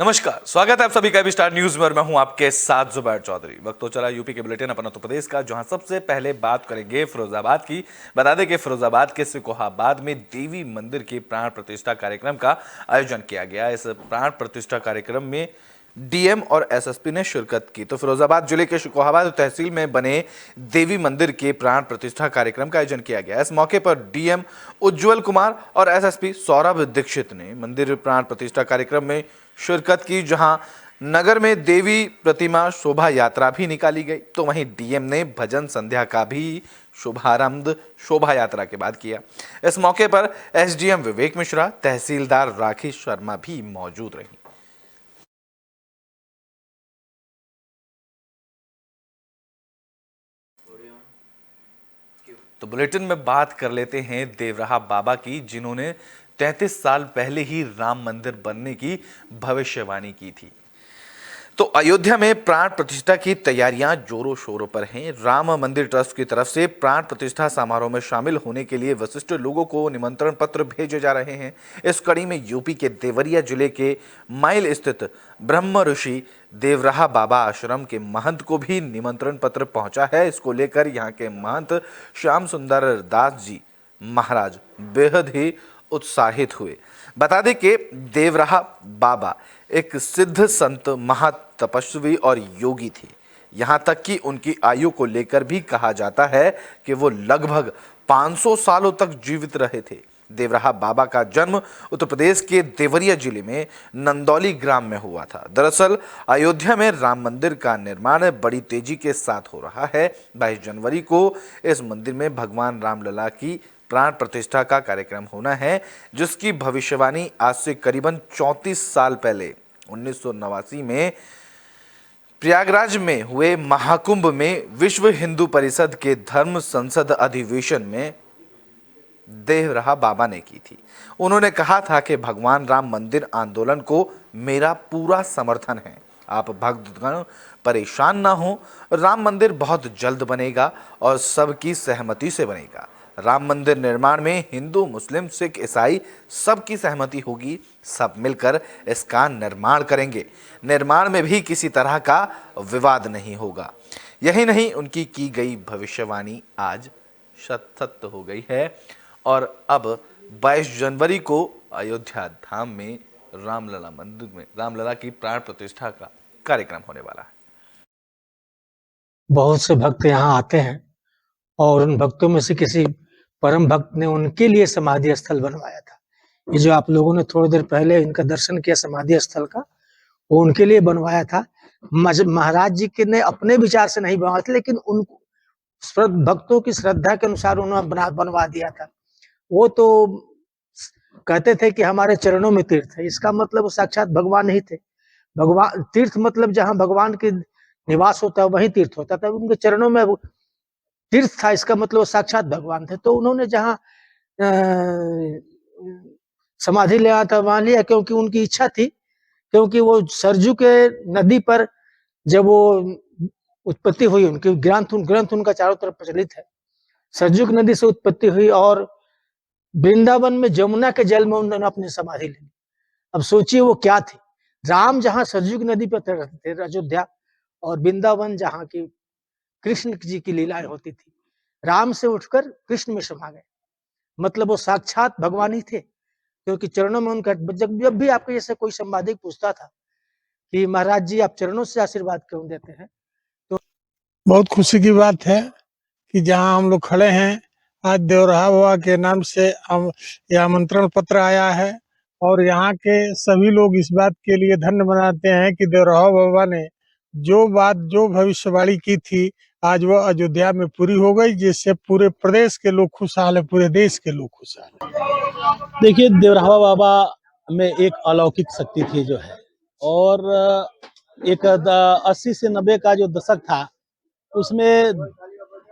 नमस्कार, स्वागत है आप सभी का भी स्टार न्यूज में और मैं हूं आपके साथ जुबैर चौधरी। वक्त तो चला यूपी के बुलेटिन अपन उत्तर प्रदेश का, जहां सबसे पहले बात करेंगे फिरोजाबाद की। बता दें कि फिरोजाबाद के सिकोहाबाद में देवी मंदिर के प्राण प्रतिष्ठा कार्यक्रम का आयोजन किया गया। इस प्राण प्रतिष्ठा कार्यक्रम में डीएम और एसएसपी ने शिरकत की। तो फिरोजाबाद जिले के सिकोहाबाद तहसील में बने देवी मंदिर के प्राण प्रतिष्ठा कार्यक्रम का आयोजन किया गया। इस मौके पर डीएम उज्जवल कुमार और एसएसपी सौरभ दीक्षित ने मंदिर प्राण प्रतिष्ठा कार्यक्रम में शिरकत की, जहां नगर में देवी प्रतिमा शोभा यात्रा भी निकाली गई। तो वहीं डीएम ने भजन संध्या का भी शुभारंभ शोभा यात्रा के बाद किया। इस मौके पर एसडीएम विवेक मिश्रा, तहसीलदार राखी शर्मा भी मौजूद रही। तो बुलेटिन में बात कर लेते हैं देवराहा बाबा की, जिन्होंने 33 साल पहले ही राम मंदिर बनने की भविष्यवाणी की थी। तो अयोध्या में प्राण प्रतिष्ठा की तैयारियां जोरों शोरों पर हैं। राम मंदिर ट्रस्ट की तरफ से प्राण प्रतिष्ठा समारोह में शामिल होने के लिए वरिष्ठ लोगों को निमंत्रण पत्र भेजे जा रहे हैं। इस कड़ी में यूपी के देवरिया जिले के माइल स्थित ब्रह्म ऋषि देवराहा बाबा आश्रम के महंत को भी निमंत्रण पत्र पहुंचा है। इसको लेकर यहाँ के महंत श्याम सुंदर दास जी महाराज बेहद ही उत्साहित हुए। बता दें कि देवराहा बाबा एक सिद्ध संत, महातपस्वी और योगी थे। यहाँ तक कि उनकी आयु को लेकर भी कहा जाता है कि वो लगभग 500 सालों तक जीवित रहे थे। देवराहा बाबा का जन्म उत्तर प्रदेश के देवरिया जिले में नंदौली ग्राम में हुआ था। दरअसल अयोध्या में राम मंदिर का निर्माण बड़ी तेजी के साथ हो रहा है। 22 जनवरी को इस मंदिर में भगवान रामलला की प्राण प्रतिष्ठा का कार्यक्रम होना है, जिसकी भविष्यवाणी आज से करीबन 34 साल पहले 1989 में प्रयागराज में हुए महाकुंभ में विश्व हिंदू परिषद के धर्म संसद अधिवेशन में देवराहा बाबा ने की थी। उन्होंने कहा था कि भगवान राम मंदिर आंदोलन को मेरा पूरा समर्थन है। आप भक्तगण परेशान ना हो, राम मंदिर बहुत जल्द बनेगा और सबकी सहमति से बनेगा। राम मंदिर निर्माण में हिंदू, मुस्लिम, सिख, ईसाई सबकी सहमति होगी। सब मिलकर इसका निर्माण करेंगे। निर्माण में भी किसी तरह का विवाद नहीं होगा। यही नहीं, उनकी की गई भविष्यवाणी आज सत्य हो गई है और अब 22 जनवरी को अयोध्या धाम में रामलला मंदिर में रामलला की प्राण प्रतिष्ठा का कार्यक्रम होने वाला है। बहुत से भक्त यहाँ आते हैं और उन भक्तों में से किसी परम भक्त ने उनके लिए समाधि स्थल बनवाया था। ये जो आप लोगों ने थोड़ी देर पहले इनका दर्शन किया समाधि स्थल का, वो उनके लिए बनवाया था। महाराज जी के ने अपने विचार से नहीं बनवाया था, लेकिन उन भक्तों की श्रद्धा के अनुसार उन्होंने बनवा दिया था। वो तो कहते थे कि हमारे चरणों में तीर्थ है। इसका मतलब वो साक्षात भगवान नहीं थे। भगवान तीर्थ मतलब जहां भगवान के निवास होता है वही तीर्थ होता था। उनके चरणों में तीर्थ था, इसका मतलब साक्षात भगवान थे। तो उन्होंने जहां समाधि लिया था वहां लिया, क्योंकि उनकी इच्छा थी। क्योंकि वो सरजू के नदी पर जब वो उत्पत्ति हुई, उनकी ग्रंथ उनका चारों तरफ प्रचलित है। सरजू की नदी से उत्पत्ति हुई और वृंदावन में जमुना के जल में उन्होंने अपनी समाधि ली। अब सोचिए वो क्या थी। राम जहां सरजू की नदी पर रहते थे अयोध्या, और वृंदावन जहां की कृष्ण जी की लीलाएं होती थी, राम से उठकर कृष्ण में समा गए। मतलब वो साक्षात भगवान ही थे, क्योंकि चरणों में उनका जब भी आपको जैसे कोई संवादिक पूछता था कि महाराज जी आप चरणों से आशीर्वाद क्यों देते हैं, तो बहुत खुशी की बात है कि जहां हम लोग खड़े हैं, आज देवराहा बाबा के नाम से यह आमंत्रण पत्र आया है और यहाँ के सभी लोग इस बात के लिए धन्य मनाते हैं कि देवराहा बाबा ने जो भविष्यवाणी की थी, आज वह अयोध्या में पूरी हो गई, जिससे पूरे प्रदेश के लोग खुशहाल है, पूरे देश के लोग खुशहाल है। देखिए, देवराहा बाबा में एक अलौकिक शक्ति थी जो है, और एक 80 से 90 का जो दशक था, उसमें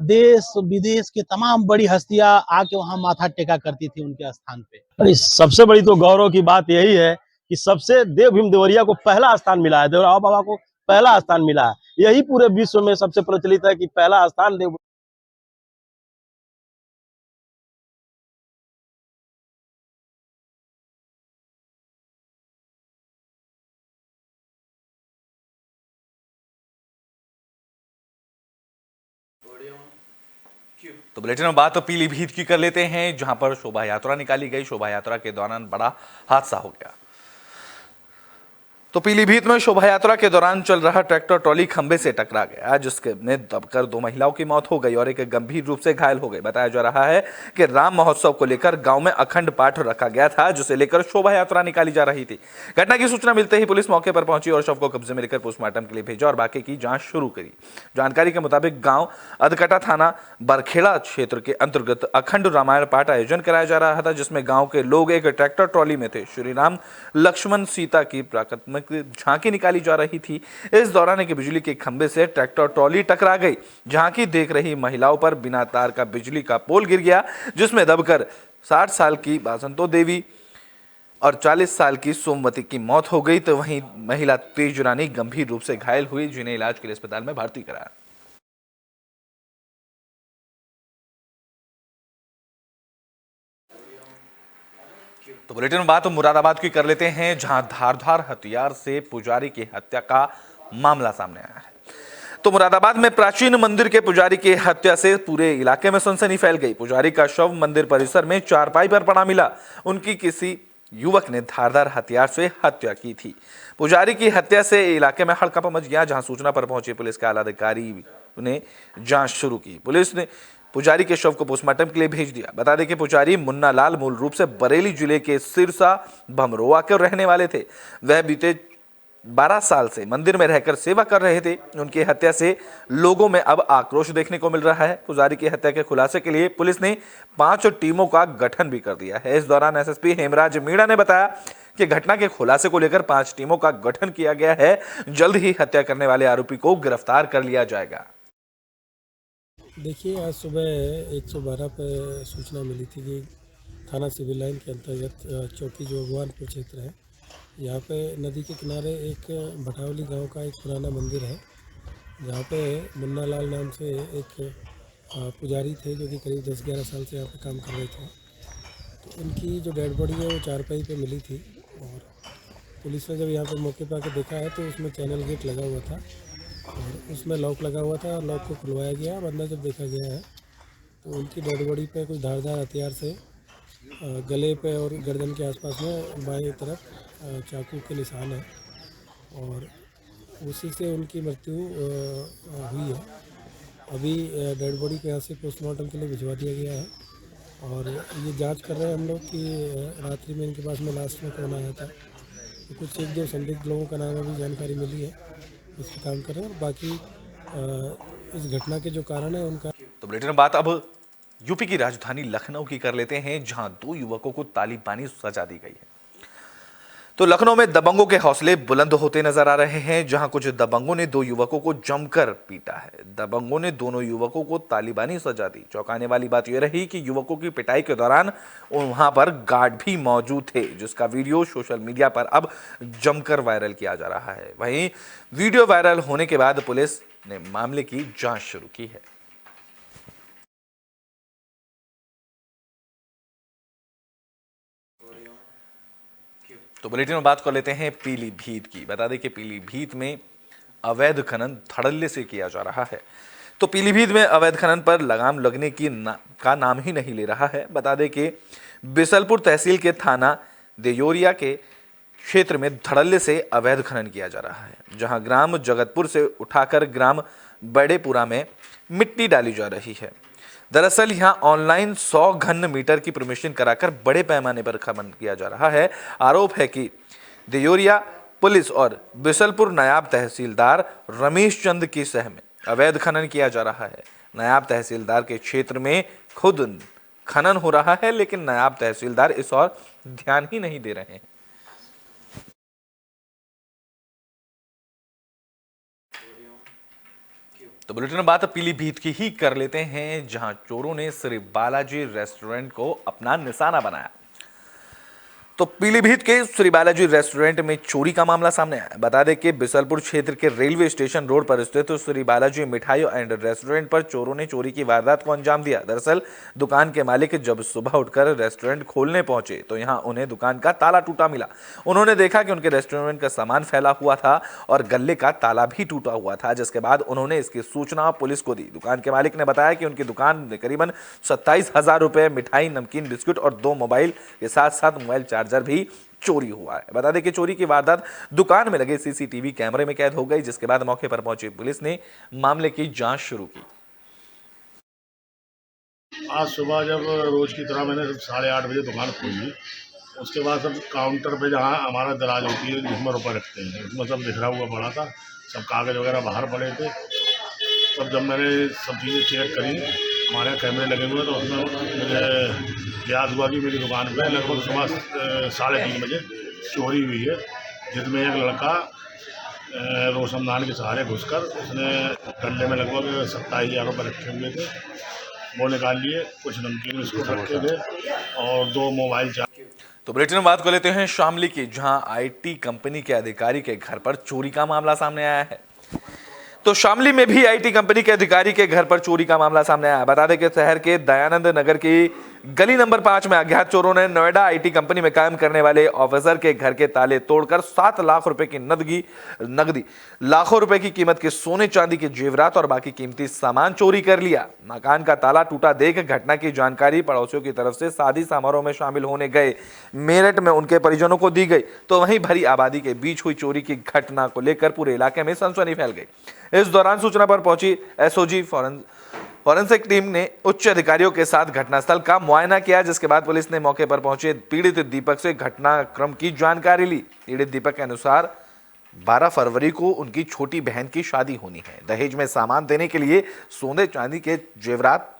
देश विदेश के तमाम बड़ी हस्तियां आके वहां माथा टेका करती थी उनके स्थान पे। अरे सबसे बड़ी तो गौरव की बात यही है कि सबसे देवभीम देवरिया को पहला स्थान मिला है, देवराहा बाबा को पहला स्थान मिला है। यही पूरे विश्व में सबसे प्रचलित है कि पहला स्थान देव तो बुलेटिन में बात तो पीलीभीत की कर लेते हैं, जहां पर शोभा यात्रा निकाली गई। शोभा यात्रा के दौरान बड़ा हादसा हो गया। तो पीलीभीत में शोभा यात्रा के दौरान चल रहा ट्रैक्टर ट्रॉली खंबे से टकरा गया, जिसमें दबकर 2 महिलाओं की मौत हो गई और एक गंभीर रूप से घायल हो गई। बताया जा रहा है कि राम महोत्सव को लेकर गांव में अखंड पाठ रखा गया था, जिसे लेकर शोभा यात्रा निकाली जा रही थी। घटना की सूचना मिलते ही पुलिस मौके पर पहुंची और शव को कब्जे में लेकर पोस्टमार्टम के लिए भेजा और बाकी की जांच शुरू करी। जानकारी के मुताबिक गांव अधकटा थाना बरखेड़ा क्षेत्र के अंतर्गत अखंड रामायण पाठ आयोजन कराया जा रहा था, जिसमें गांव के लोग एक ट्रैक्टर ट्रॉली में थे। श्री राम लक्ष्मण सीता की प्राकृतिक झांकी निकाली जा रही थी। इस दौरान एक बिजली के खंभे से ट्रैक्टर ट्रॉली टकरा गई। झांकी देख रही महिलाओं पर बिना तार का बिजली का पोल गिर गया, जिसमें दबकर 60 साल की बासंतो देवी और 40 साल की सोमवती की मौत हो गई। तो वहीं महिला तेज रानी गंभीर रूप से घायल हुई, जिन्हें इलाज के लिए अस्पताल में भर्ती कराया। तो बुलेटिन में बात मुरादाबाद की कर लेते हैं, जहां धारदार हथियार से पुजारी की हत्या का मामला सामने आया है। तो मुरादाबाद में प्राचीन मंदिर के पुजारी की हत्या से पूरे इलाके में सनसनी फैल गई। पुजारी का शव मंदिर परिसर में चारपाई पर पड़ा मिला। उनकी किसी युवक ने धारदार हथियार से हत्या की थी। पुजारी की हत्या से इलाके में हड़कंप मच गया, जहां सूचना पर पहुंचे पुलिस के आला अधिकारी ने जांच शुरू की। पुलिस ने पुजारी के शव को पोस्टमार्टम के लिए भेज दिया। बता दें कि पुजारी मुन्ना लाल मूल रूप से बरेली जिले के सिरसा भमरोआ के रहने वाले थे। वह बीते 12 साल से मंदिर में रहकर सेवा कर रहे थे। उनकी हत्या से लोगों में अब आक्रोश देखने को मिल रहा है। पुजारी की हत्या के खुलासे के लिए पुलिस ने 5 टीमों का गठन भी कर दिया है। इस दौरान एसएसपी हेमराज मीणा ने बताया कि घटना के खुलासे को लेकर 5 टीमों का गठन किया गया है। जल्द ही हत्या करने वाले आरोपी को गिरफ्तार कर लिया जाएगा। देखिए, आज सुबह 112 पर सूचना मिली थी कि थाना सिविल लाइन के अंतर्गत चौकी जो भगवानपुर क्षेत्र है, यहाँ पे नदी के किनारे एक भटावली गांव का एक पुराना मंदिर है, जहाँ पे मुन्ना लाल नाम से एक पुजारी थे जो कि करीब 10-11 साल से यहाँ पे काम कर रहे थे। तो उनकी जो डेड बॉडी है वो चारपाई पे मिली थी और पुलिस ने जब यहाँ पे मौके पर आके देखा है तो उसमें चैनल गेट लगा हुआ था और उसमें लॉक लगा हुआ था। लॉक को खुलवाया गया और अंदर जब देखा गया है तो उनकी डेड बॉडी पे कुछ धारदार हथियार से गले पे और गर्दन के आसपास में बाएं तरफ चाकू के निशान है और उसी से उनकी मृत्यु हुई है। अभी डेड बॉडी को यहाँ से पोस्टमार्टम के लिए भिजवा दिया गया है और ये जांच कर रहे हैं हम लोग कि रात्रि में इनके पास में लास्ट में कौन आया था। तो कुछ 1-2 संदिग्ध लोगों का नाम अभी जानकारी मिली है, इस पर काम कर रहे हैं और बाकी इस घटना के जो कारण है उनका। तो बुलेटिन में बात अब यूपी की राजधानी लखनऊ की कर लेते हैं, जहां 2 युवकों को तालिबानी सजा दी गई है। तो लखनऊ में दबंगों के हौसले बुलंद होते नजर आ रहे हैं, जहां कुछ दबंगों ने 2 युवकों को जमकर पीटा है। दबंगों ने दोनों युवकों को तालिबानी सजा दी। चौंकाने वाली बात यह रही कि युवकों की पिटाई के दौरान वहां पर गार्ड भी मौजूद थे, जिसका वीडियो सोशल मीडिया पर अब जमकर वायरल किया जा रहा है। वहीं वीडियो वायरल होने के बाद पुलिस ने मामले की जांच शुरू की है। तो बुलेटिन में बात कर लेते हैं पीलीभीत की। बता दें कि पीलीभीत में अवैध खनन धड़ल्ले से किया जा रहा है। तो पीलीभीत में अवैध खनन पर लगाम लगने का नाम ही नहीं ले रहा है। बता दें कि बिसलपुर तहसील के थाना देयोरिया के क्षेत्र में धड़ल्ले से अवैध खनन किया जा रहा है, जहां ग्राम जगतपुर से उठाकर ग्राम बड़ेपुरा में मिट्टी डाली जा रही है। दरअसल यहां ऑनलाइन 100 घन मीटर की परमिशन कराकर बड़े पैमाने पर खनन किया जा रहा है। आरोप है कि देयोरिया पुलिस और बिसलपुर नायब तहसीलदार रमेश चंद की सह में अवैध खनन किया जा रहा है। नायब तहसीलदार के क्षेत्र में खुद खनन हो रहा है, लेकिन नायब तहसीलदार इस ओर ध्यान ही नहीं दे रहे हैं। तो बुलेटिन में बात पीलीभीत की ही कर लेते हैं, जहां चोरों ने श्री बालाजी रेस्टोरेंट को अपना निशाना बनाया। तो पीलीभीत के श्री बालाजी रेस्टोरेंट में चोरी का मामला सामने आया। बता दें कि बिसलपुर क्षेत्र के रेलवे स्टेशन रोड पर स्थित श्री बालाजी मिठाई एंड रेस्टोरेंट पर चोरों ने चोरी की वारदात को अंजाम दिया। दरअसल दुकान के मालिक जब सुबह उठकर रेस्टोरेंट खोलने पहुंचे तो यहां उन्हें दुकान का ताला टूटा मिला। उन्होंने देखा कि उनके रेस्टोरेंट का सामान फैला हुआ था और गल्ले का ताला भी टूटा हुआ था, जिसके बाद उन्होंने इसकी सूचना पुलिस को दी। दुकान के मालिक ने बताया कि उनकी दुकान में करीबन 27,000 रुपए मिठाई, नमकीन, बिस्कुट और 2 मोबाइल के साथ साथ मोबाइल चार्जर भी चोरी हुआ है। बता दें कि चोरी की वारदात दुकान में लगे सीसीटीवी कैमरे में कैद हो गई, जिसके बाद मौके पर पहुंची पुलिस ने मामले की जांच शुरू की। आज सुबह जब रोज की तरह मैंने 8:30 बजे दुकान खोली, उसके बाद सब काउंटर पे जहाँ हमारा दराज होती है जिसमें रुपये रखते हैं उसमें सब बिखरा हुआ पड़ा था, सब कागज़ वगैरह बाहर पड़े थे। तब जब मैंने सब चीज़ें चेक करी, हमारे यहाँ कैमरे लगे हुए, तो उसमें मुझे याद हुआ कि मेरी दुकान पे लगभग सुबह 3:30 बजे चोरी हुई है, जिसमें एक लड़का रोशनदान के सहारे घुसकर उसने गले में लगभग 27,000 रुपये रखे हुए थे, वो निकाल लिए। कुछ नमकीन बिस्कुट रखे थे और 2 मोबाइल चार्जर। तो बुलेटिन में बात कर लेते हैं शामली की, जहां आईटी कंपनी के अधिकारी के घर पर चोरी का मामला सामने आया है। तो शामली में भी आईटी कंपनी के अधिकारी के घर पर चोरी का मामला सामने आया। बता दें कि शहर के दयानंद नगर की गली नंबर 5 में अज्ञात चोरों ने नोएडा आईटी कंपनी में काम करने वाले ऑफिसर के घर के ताले तोड़कर 7 लाख रुपए की नगदी, लाखों रुपए की कीमत के सोने चांदी के जेवरात और बाकी कीमती सामान चोरी कर लिया। मकान का ताला टूटा देख घटना की जानकारी पड़ोसियों की तरफ से शादी समारोह में शामिल होने गए मेरठ में उनके परिजनों को दी गई, तो वहीं भरी आबादी के बीच हुई चोरी की घटना को लेकर पूरे इलाके में सनसनी फैल गई। इस दौरान सूचना पर पहुंची एसओजी फॉरेंसिक टीम ने उच्च अधिकारियों के साथ घटनास्थल का मुआयना किया, जिसके बाद पुलिस ने मौके पर पहुंचे पीड़ित दीपक से घटनाक्रम की जानकारी ली। पीड़ित दीपक के अनुसार 12 फरवरी को उनकी छोटी बहन की शादी होनी है। दहेज में सामान देने के लिए सोने चांदी के जेवरात,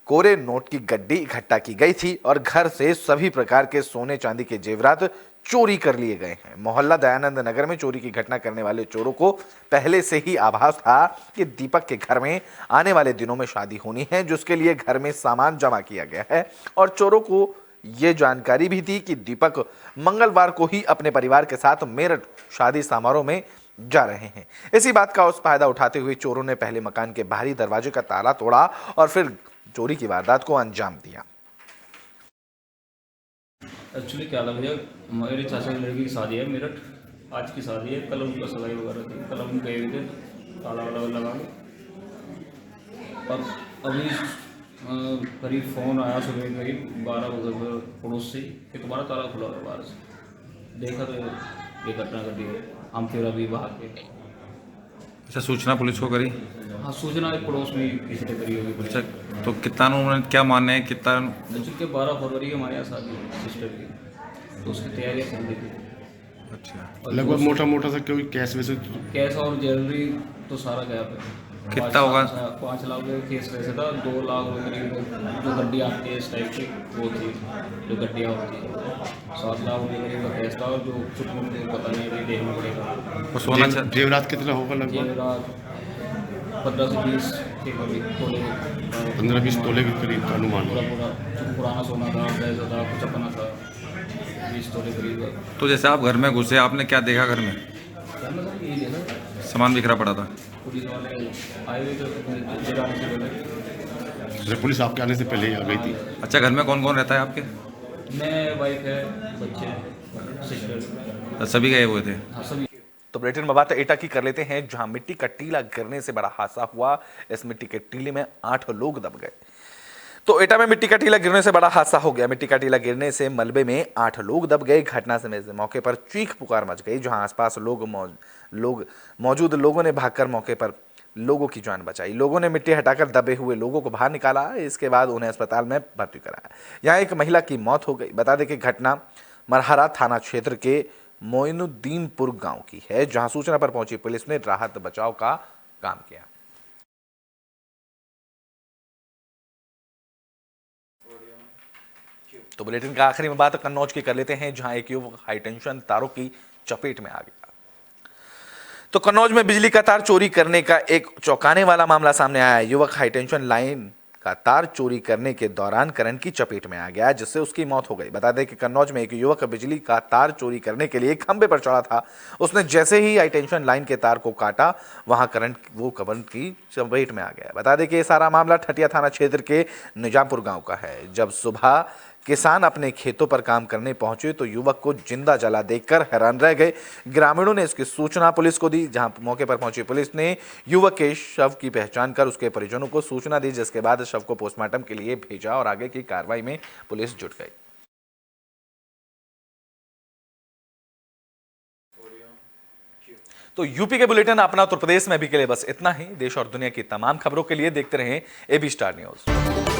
कोरे नोट की गड्डी इकट्ठा की गई थी और घर से सभी प्रकार के सोने चांदी के जेवरात चोरी कर लिए गए हैं। मोहल्ला दयानंद नगर में चोरी की घटना करने वाले चोरों को पहले से ही आभास था कि दीपक के घर में आने वाले दिनों में शादी होनी है, जिसके लिए घर में सामान जमा किया गया है और चोरों को ये जानकारी भी थी कि दीपक मंगलवार को ही अपने परिवार के साथ मेरठ शादी समारोह में जा रहे हैं। इसी बात का फायदा उठाते हुए चोरों ने पहले मकान के बाहरी दरवाजे का ताला तोड़ा और फिर चोरी की वारदात को अंजाम दिया। एक्चुअली क्या था भैया, मेरे चाचा की लड़की की शादी है मेरठ, आज की शादी है, कल उनका सगाई वगैरह थी, कल हम गए हुए थे ताला वाला लगा के। और अभी करीब फ़ोन आया सुबह करीब 12 बजे पड़ोस से कि तुम्हारा ताला खुला हुआ है बाहर से। देखा तो ये घटना घटी है। हम फिर अभी बाहर के। अच्छा, सूचना पुलिस को करी? हाँ, सूचना एक पड़ोस में किसी ने करी होगी। अच्छा, तो कितना उन्होंने क्या मानना है, कितना? एक्चुअली के 12 फरवरी के हमारे यहाँ शादी सिस्टर की, तो उसकी तैयारियाँ चल रही थी। अच्छा, लगभग मोटा सा कोई कैश वैसे कैश और ज्वेलरी तो सारा गया पे। कितना होगा? 5 लाख रुपये केस वैसे था, 2 लाख रुपये करीब जो गड्डियाँ आती है इस टाइप की वो थी, जो गड्डियाँ होती है। 7 लाख रुपये करीब का कैश था और जो कुछ मुझे पता नहीं अभी देखना पड़ेगा। वो सोना जेवरात कितना होगा? लगभग जेवरात 15 से 20 के करीब तोले, 15-20 तोले के करीब का अनुमान पूरा जो पुराना सोना था, पैसा था, कुछ अपना था, 20 तोले करीब। तो जैसे आप घर में घुसे, आपने क्या देखा घर में? यही देखा, सामान बिखरा पड़ा था। पुलिस वाले आए हुए थे जाने से पहले। पुलिस आपके आने से पहले ही आ गई थी? अच्छा, घर में कौन कौन रहता है आपके? मैं, वाइफ है, बच्चे, सिस्टर, सभी गए हुए थे? हाँ सभी। तो बुलेटिन में बात एटा की कर लेते हैं, जहां मिट्टी का टीला गिरने से बड़ा हादसा हुआ। इस मिट्टी के टीले में 8 लोग दब गए। तो एटा में मिट्टी का टीला गिरने से बड़ा हादसा हो गया। मिट्टी का टीला गिरने से मलबे में 8 लोग दब गए। घटना से मौके पर चीख पुकार मच गई, जहां आसपास मौजूद लोगों ने भागकर मौके पर लोगों की जान बचाई। लोगों ने मिट्टी हटाकर दबे हुए लोगों को बाहर निकाला। इसके बाद उन्हें अस्पताल में भर्ती कराया। यहाँ एक महिला की मौत हो गई। बता दें कि घटना मरहरा थाना क्षेत्र के मोइनुद्दीनपुर गांव की है, जहां सूचना पर पहुंची पुलिस ने राहत बचाव का काम किया। तो बुलेटिन का आखिरी में बात कन्नौज की कर लेते हैं, जहां एक युवक हाईटेंशन तारों की चपेट में आ गया। तो कन्नौज में बिजली का तार चोरी करने का एक चौंकाने वाला मामला सामने आया है। युवक हाईटेंशन लाइन का तार चोरी करने के दौरान करंट की चपेट में आ गया, जिससे उसकी मौत हो गई। बता दें कि कन्नौज में एक युवक बिजली का तार चोरी करने के लिए खंबे पर चढ़ा था। उसने जैसे ही हाई टेंशन लाइन के तार को काटा, वहां करंट की चपेट में आ गया। बता दें कि ये सारा मामला ठटिया थाना क्षेत्र के निजामपुर गांव का है। जब सुबह किसान अपने खेतों पर काम करने पहुंचे तो युवक को जिंदा जला देखकर हैरान रह गए। ग्रामीणों ने इसकी सूचना पुलिस को दी, जहां मौके पर पहुंची पुलिस ने युवक के शव की पहचान कर उसके परिजनों को सूचना दी, जिसके बाद शव को पोस्टमार्टम के लिए भेजा और आगे की कार्रवाई में पुलिस जुट गई। तो यूपी के बुलेटिन अपना उत्तर प्रदेश में अभी के लिए बस इतना ही। देश और दुनिया की तमाम खबरों के लिए देखते रहें AB स्टार न्यूज।